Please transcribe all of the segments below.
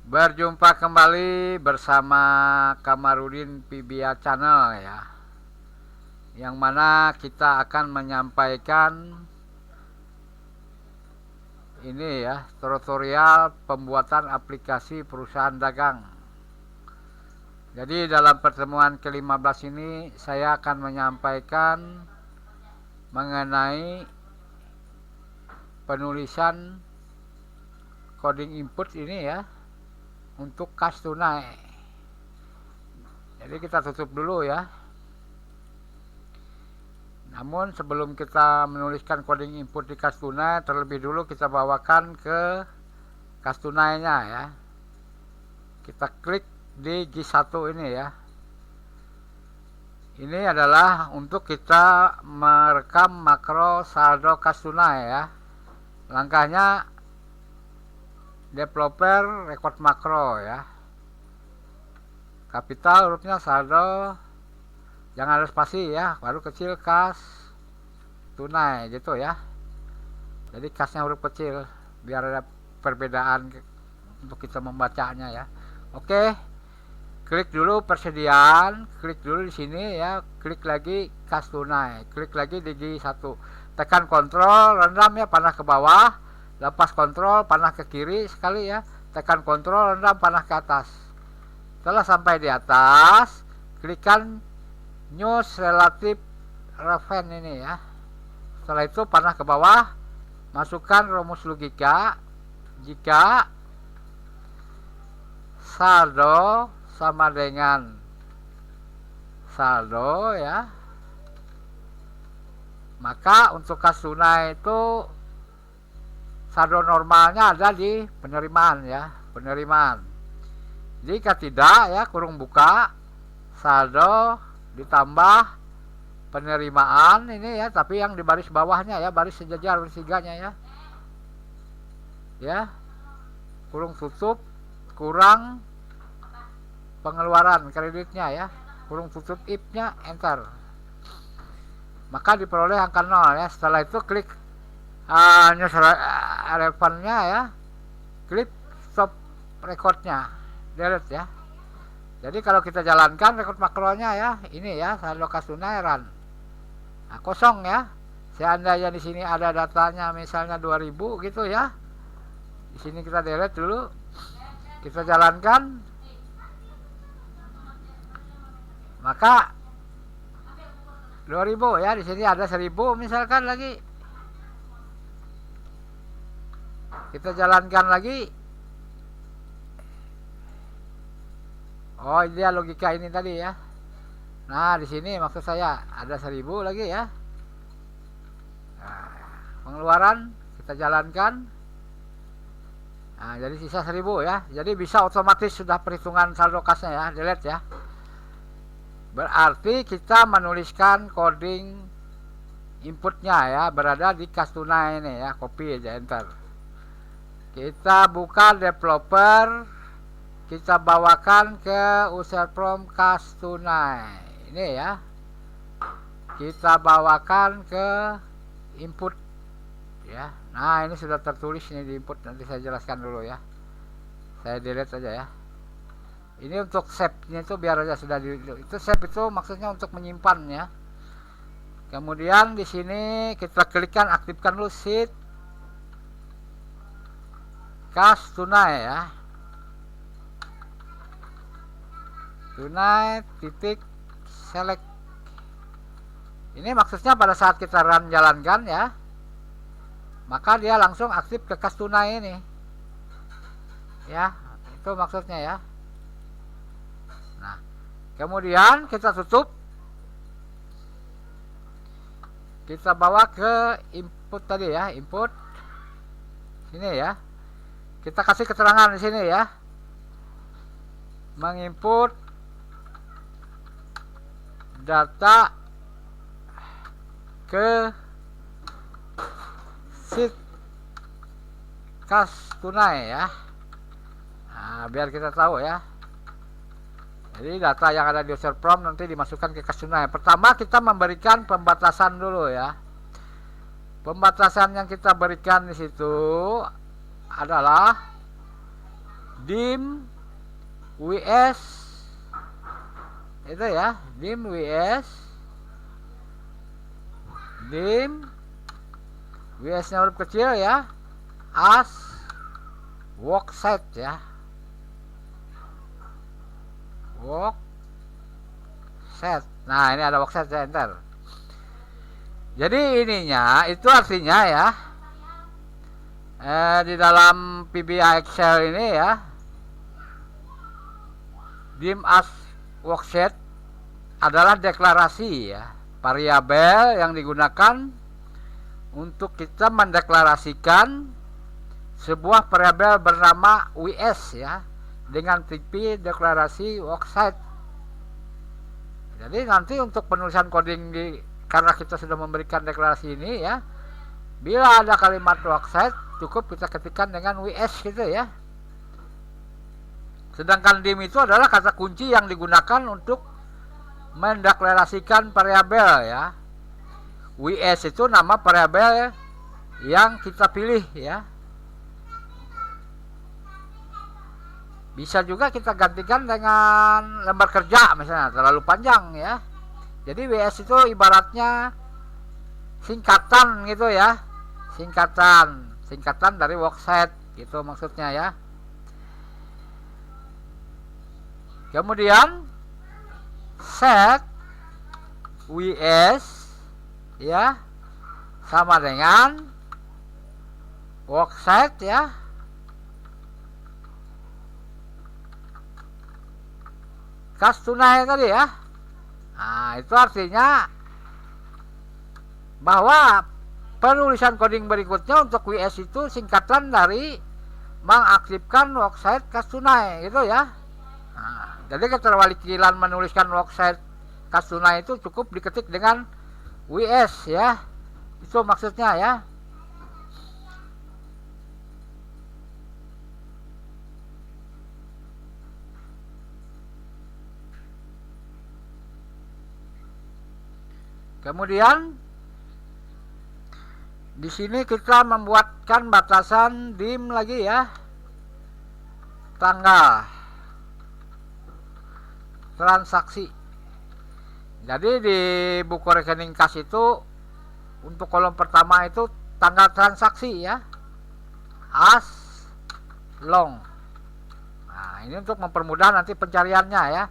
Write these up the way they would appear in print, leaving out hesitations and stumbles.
Berjumpa kembali bersama Kamarudin Pibia Channel ya. Yang mana kita akan menyampaikan ini ya, tutorial pembuatan aplikasi perusahaan dagang. Jadi dalam pertemuan ke-15 ini saya akan menyampaikan mengenai penulisan coding input ini ya, untuk kas tunai. Jadi kita tutup dulu ya. Namun sebelum kita menuliskan coding input di kas tunai, terlebih dulu kita bawakan ke kas tunainya ya. Kita klik di G1 ini ya. Ini adalah untuk kita merekam makro saldo kas tunai ya. Langkahnya developer record makro ya. Kapital hurufnya saldo, jangan ada spasi ya, baru kecil kas tunai gitu ya. Jadi kasnya huruf kecil biar ada perbedaan untuk kita membacanya ya. Oke, klik dulu persediaan, klik dulu di sini ya, klik lagi kas tunai, klik lagi di G1, tekan kontrol, rendam ya, panah ke bawah, lepas kontrol, panah ke kiri sekali ya, tekan kontrol, rendam, panah ke atas. Setelah sampai di atas, klikkan news relative reference ini ya. Setelah itu panah ke bawah, masukkan rumus logika jika saldo sama dengan saldo ya, maka untuk kas tunai itu saldo normalnya ada di penerimaan ya, penerimaan. Jika tidak ya, kurung buka, saldo ditambah penerimaan ini ya, tapi yang di baris bawahnya ya, baris sejajar bertiganya ya. Ya. Kurung tutup, kurang pengeluaran kreditnya ya. Kurung tutup if-nya, enter. Maka diperoleh angka 0 ya. Setelah itu klik news relevannya ya, klik stop recordnya, delete ya. Jadi kalau kita jalankan record makronya ya, ini ya, saldo kas tunai run. Nah, kosong ya. Seandainya di sini ada datanya misalnya 2000 gitu ya. Di sini kita delete dulu. Kita jalankan. Maka 2000 ya, di sini ada 1000 misalkan lagi. Kita jalankan lagi. Oh, dia logika ini tadi ya. Nah, di sini maksud saya ada 1000 lagi ya. Nah, pengeluaran kita jalankan. Nah, jadi sisa 1000 ya. Jadi bisa otomatis sudah perhitungan saldo kasnya ya, delete ya. Berarti kita menuliskan coding inputnya ya, berada di kas tunai ini ya, copy aja, enter. Kita buka developer, kita bawakan ke user from kas tunai ini ya. Kita bawakan ke input ya. Nah, ini sudah tertulis ini di input, nanti saya jelaskan dulu ya. Saya delete saja ya. Ini untuk save-nya itu biar aja sudah itu save itu maksudnya untuk menyimpan ya. Kemudian di sini kita klikkan aktifkan dulu sheet kas tunai ya. Tunai titik select. Ini maksudnya pada saat kita run jalankan ya, maka dia langsung aktif ke kas tunai ini. Ya, itu maksudnya ya. Nah, kemudian kita tutup. Kita bawa ke input tadi ya, input. Sini ya. Kita kasih keterangan di sini ya. Menginput data ke sheet kas tunai ya. Nah, biar kita tahu ya. Jadi data yang ada di user prompt nanti dimasukkan ke kas tunai. Pertama kita memberikan pembatasan dulu ya. Pembatasan yang kita berikan di situ adalah dim ws itu ya, dim ws nya huruf kecil ya, as worksite ya, worksite. Nah ini ada worksite ya, enter. Jadi ininya itu artinya ya, di dalam PBI Excel ini ya, dim as worksite adalah deklarasi ya, variabel yang digunakan untuk kita mendeklarasikan sebuah variabel bernama WS ya, dengan tipe deklarasi worksite. Jadi nanti untuk penulisan coding karena kita sudah memberikan deklarasi ini ya, bila ada kalimat worksite cukup kita ketikkan dengan WS gitu ya. Sedangkan dim itu adalah kata kunci yang digunakan untuk mendeklarasikan variabel ya. WS itu nama variabel yang kita pilih ya. Bisa juga kita gantikan dengan lembar kerja misalnya, terlalu panjang ya. Jadi WS itu ibaratnya singkatan gitu ya. Singkatan dari worksite gitu maksudnya ya. Kemudian set WS ya sama dengan worksite ya, kas tunai tadi ya. Nah itu artinya bahwa penulisan coding berikutnya untuk WS itu singkatan dari mengaktifkan worksite kas tunai gitu ya. Nah, jadi keterwakilan menuliskan worksite kas tunai itu cukup diketik dengan WS ya, itu maksudnya ya. Kemudian di sini kita membuatkan batasan dim lagi ya, tanggal transaksi. Jadi di buku rekening kas itu untuk kolom pertama itu tanggal transaksi ya, as long. Nah ini untuk mempermudah nanti pencariannya ya.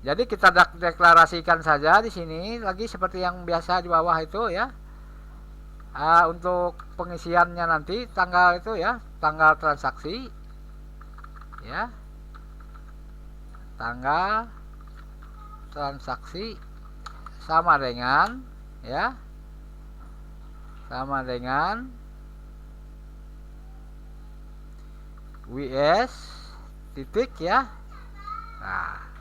Jadi kita deklarasikan saja di sini lagi seperti yang biasa di bawah itu ya. Untuk pengisiannya nanti tanggal itu ya, tanggal transaksi ya, tanggal transaksi sama dengan ya, sama dengan WS titik ya. Nah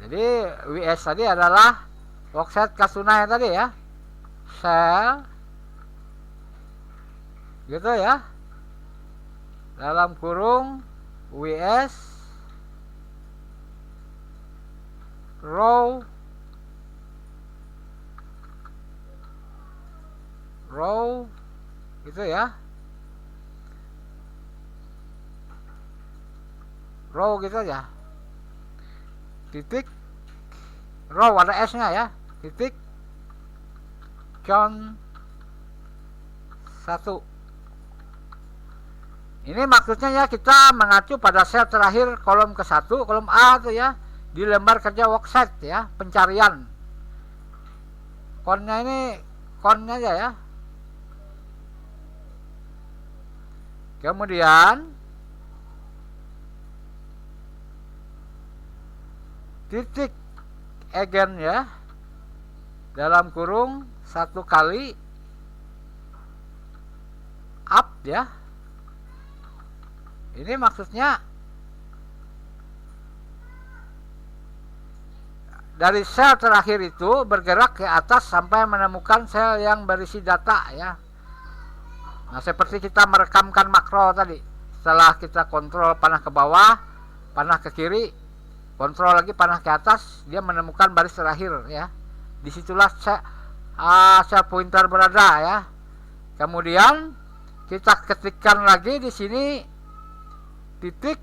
jadi WS tadi adalah worksite kas tunai tadi ya, sel gitu ya, dalam kurung WS row gitu ya, row gitu ya, titik row ada S nya ya, titik count 1. Ini maksudnya ya, kita mengacu pada sel terakhir kolom ke-1, kolom A tuh ya, di lembar kerja worksite ya, pencarian. Konnya ini konnya aja ya. Kemudian titik again ya, dalam kurung 1 kali up ya. Ini maksudnya dari sel terakhir itu bergerak ke atas sampai menemukan sel yang berisi data ya. Nah seperti kita merekamkan makro tadi, setelah kita kontrol panah ke bawah, panah ke kiri, kontrol lagi panah ke atas, dia menemukan baris terakhir ya. Disitulah sel pointer berada ya. Kemudian kita ketikkan lagi di sini titik